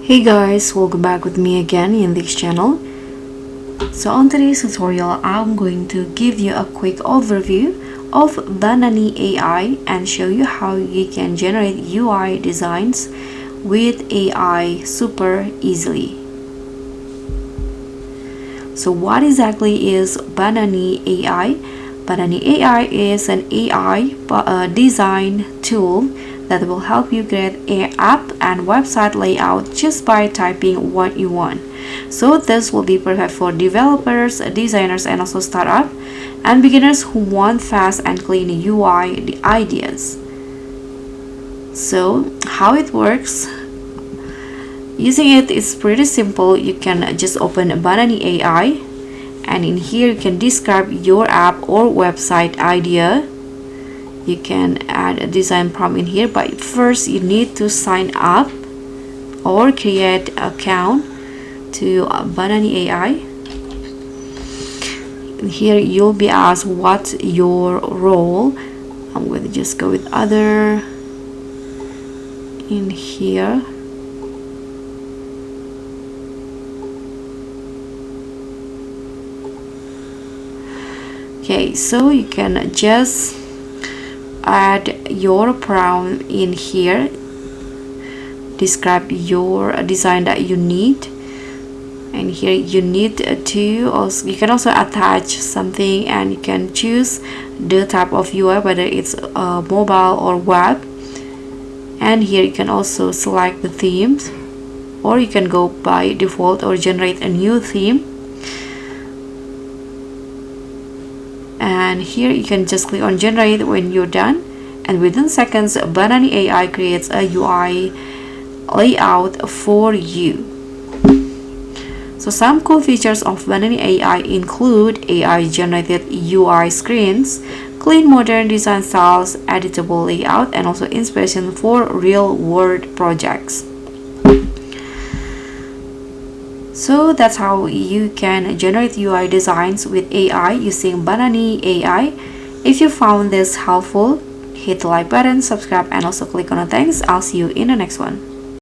Hey guys, welcome back with me again in this channel. So on today's tutorial, I'm going to give you a quick overview of Banani AI and show you how you can generate UI designs with AI super easily. So what exactly is Banani AI? Banani AI is an AI design tool that will help you create an app and website layout just by typing what you want. So this will be perfect for developers, designers, and also startup and beginners who want fast and clean UI ideas. So how it works? Using it is pretty simple. You can just open Banani AI, and in here you can describe your app or website idea. You can add a design prompt in here, but first you need to sign up or create an account to Banani AI. In here you'll be asked what's your role. I'm going to just go with other in here. Okay, so you can just add your prompt in here, describe your design that you need, and here you need to also, you can also attach something, and you can choose the type of UI, whether it's mobile or web, and here you can also select the themes, or you can go by default or generate a new theme. And here you can just click on generate when you're done, and within seconds Banani AI creates a UI layout for you. So some cool features of Banani AI include AI generated UI screens, clean modern design styles, editable layout, and also inspiration for real world projects. So that's how you can generate UI designs with AI using Banani AI. If you found this helpful, hit the like button, subscribe, and also click on the thanks. I'll see you in the next one.